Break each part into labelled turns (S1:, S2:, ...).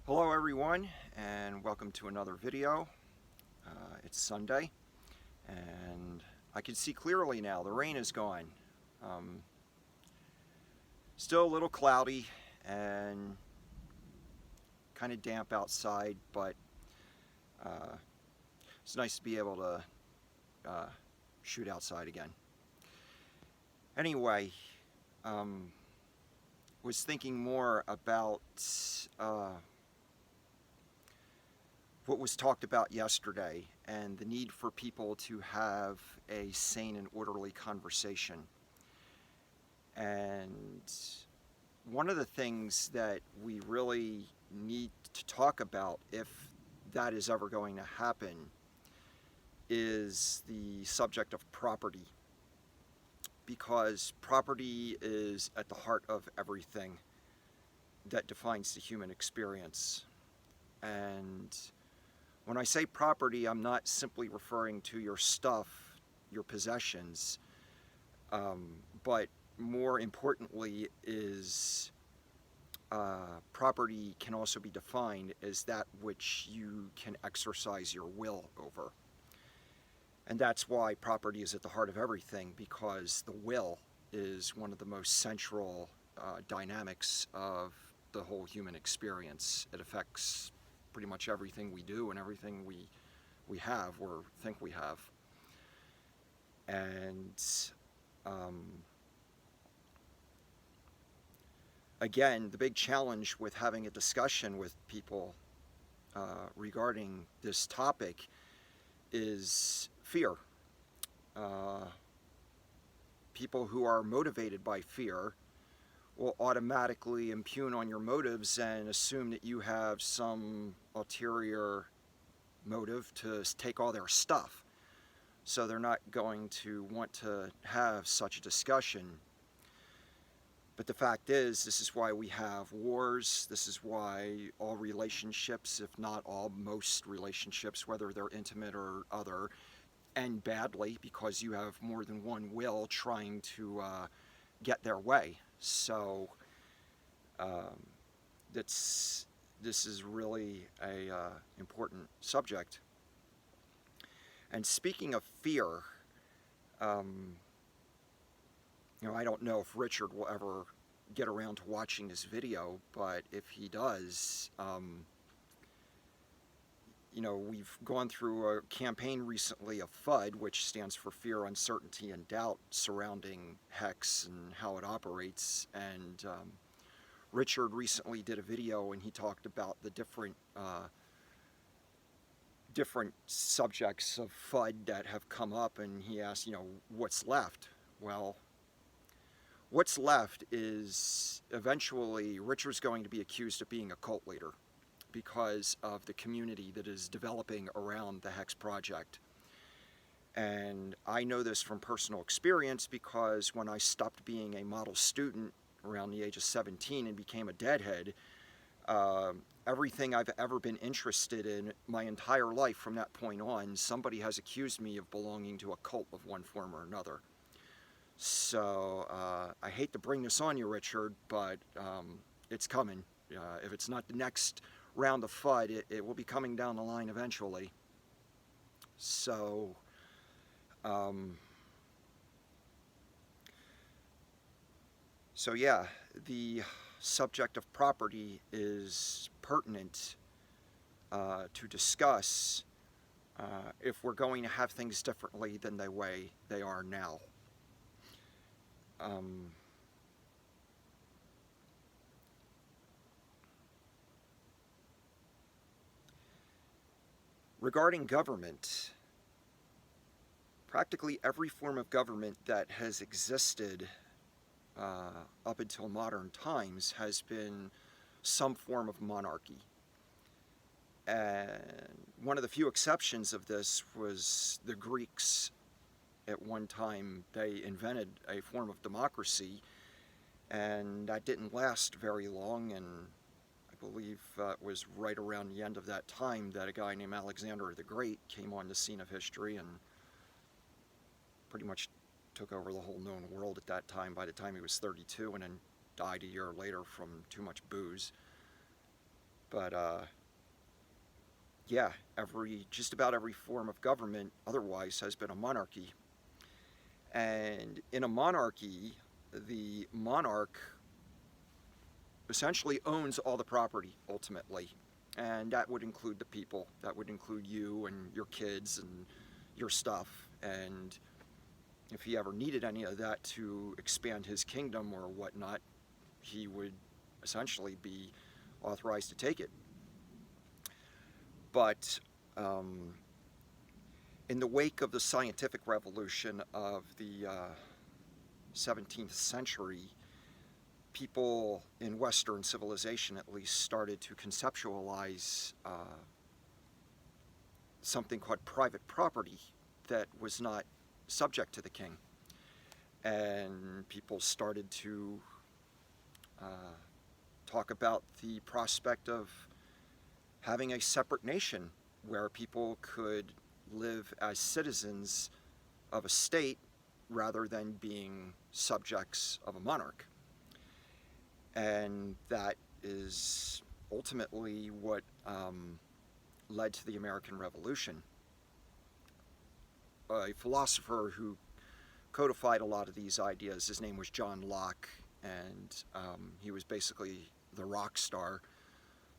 S1: Hello everyone, and welcome to another video. It's Sunday and I can see clearly now. The rain is gone. Still a little cloudy and kind of damp outside, but it's nice to be able to shoot outside again. Anyway, was thinking more about what was talked about yesterday and the need for people to have a sane and orderly conversation. And one of the things that we really need to talk about, if that is ever going to happen, is the subject of property. Because property is at the heart of everything that defines the human experience. And when I say property, I'm not simply referring to your stuff, your possessions, but more importantly is property can also be defined as that which you can exercise your will over. And that's why property is at the heart of everything, because the will is one of the most central dynamics of the whole human experience. It affects pretty much everything we do and everything we have or think we have. And again, the big challenge with having a discussion with people regarding this topic is fear. People who are motivated by fear will automatically impugn on your motives and assume that you have some ulterior motive to take all their stuff. So they're not going to want to have such a discussion. But the fact is, this is why we have wars. This is why all relationships, if not all, most relationships, whether they're intimate or other, end badly because you have more than one will trying to get their way. So this is really a important subject. And speaking of fear, I don't know if Richard will ever get around to watching this video, but if he does, we've gone through a campaign recently of FUD, which stands for Fear, Uncertainty, and Doubt, surrounding HEX and how it operates. And Richard recently did a video and he talked about the different subjects of FUD that have come up, and he asked, what's left? Well, what's left is eventually Richard's going to be accused of being a cult leader because of the community that is developing around the HEX project. And I know this from personal experience because when I stopped being a model student around the age of 17 and became a deadhead, everything I've ever been interested in my entire life from that point on, somebody has accused me of belonging to a cult of one form or another. So I hate to bring this on you, Richard, but it's coming. If it's not the next round of FUD, it will be coming down the line eventually. So yeah, the subject of property is pertinent to discuss if we're going to have things differently than the way they are now. Regarding government, practically every form of government that has existed up until modern times has been some form of monarchy. And one of the few exceptions of this was the Greeks. At one time, they invented a form of democracy, and that didn't last very long, and I believe it was right around the end of that time that a guy named Alexander the Great came on the scene of history and pretty much took over the whole known world at that time by the time he was 32, and then died a year later from too much booze. But yeah, just about every form of government otherwise has been a monarchy. And in a monarchy, the monarch essentially owns all the property ultimately. And that would include the people. That would include you and your kids and your stuff. And if he ever needed any of that to expand his kingdom or whatnot, he would essentially be authorized to take it. But in the wake of the scientific revolution of the 17th century, people in Western civilization at least started to conceptualize something called private property that was not subject to the king. And people started to talk about the prospect of having a separate nation where people could live as citizens of a state rather than being subjects of a monarch. And that is ultimately what led to the American Revolution. A philosopher who codified a lot of these ideas, his name was John Locke, and he was basically the rock star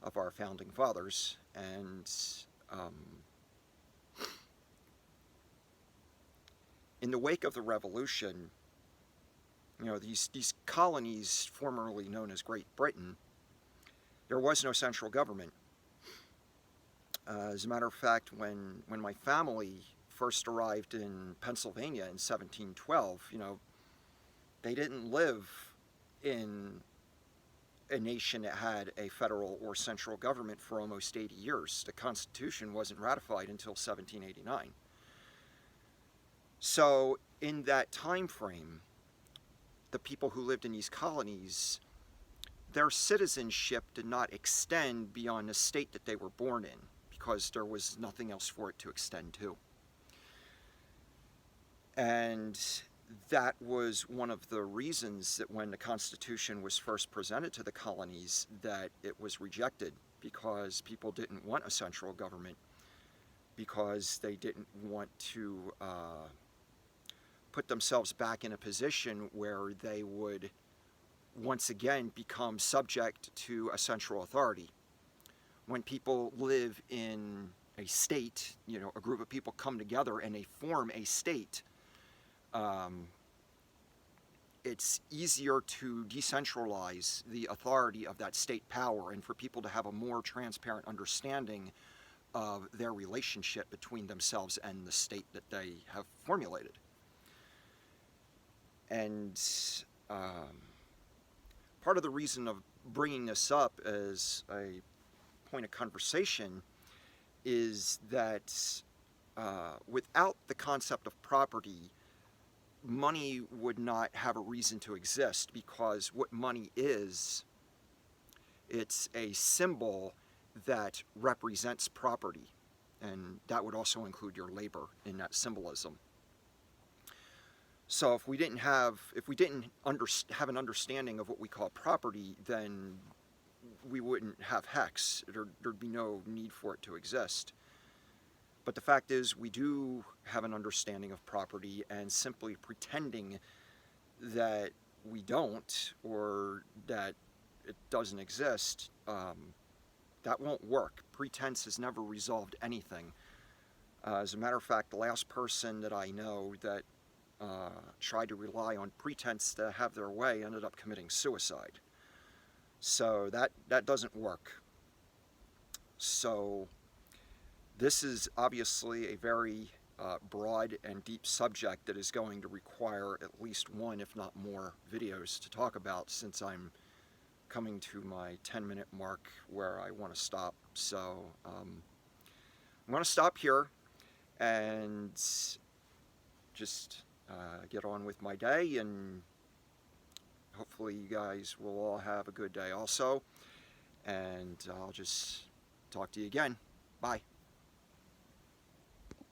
S1: of our founding fathers. And in the wake of the revolution, you know, these colonies formerly known as Great Britain, there was no central government. As a matter of fact, when my family first arrived in Pennsylvania in 1712, you know, they didn't live in a nation that had a federal or central government for almost 80 years. The Constitution wasn't ratified until 1789. So in that time frame, the people who lived in these colonies, their citizenship did not extend beyond the state that they were born in, because there was nothing else for it to extend to. And that was one of the reasons that when the Constitution was first presented to the colonies, that it was rejected, because people didn't want a central government, because they didn't want to put themselves back in a position where they would once again become subject to a central authority. When people live in a state, you know, a group of people come together and they form a state, it's easier to decentralize the authority of that state power and for people to have a more transparent understanding of their relationship between themselves and the state that they have formulated. And part of the reason of bringing this up as a point of conversation is that without the concept of property, money would not have a reason to exist, because what money is, it's a symbol that represents property, and that would also include your labor in that symbolism. So if we didn't have an understanding of what we call property, then we wouldn't have hex. There'd be no need for it to exist. But the fact is, we do have an understanding of property, and simply pretending that we don't, or that it doesn't exist, that won't work. Pretense has never resolved anything. As a matter of fact, the last person that I know that tried to rely on pretense to have their way ended up committing suicide. So that doesn't work. So this is obviously a very broad and deep subject that is going to require at least one, if not more, videos to talk about, since I'm coming to my 10-minute mark where I want to stop. So I'm going to stop here and just get on with my day, and hopefully you guys will all have a good day also, and I'll just talk to you again. Bye.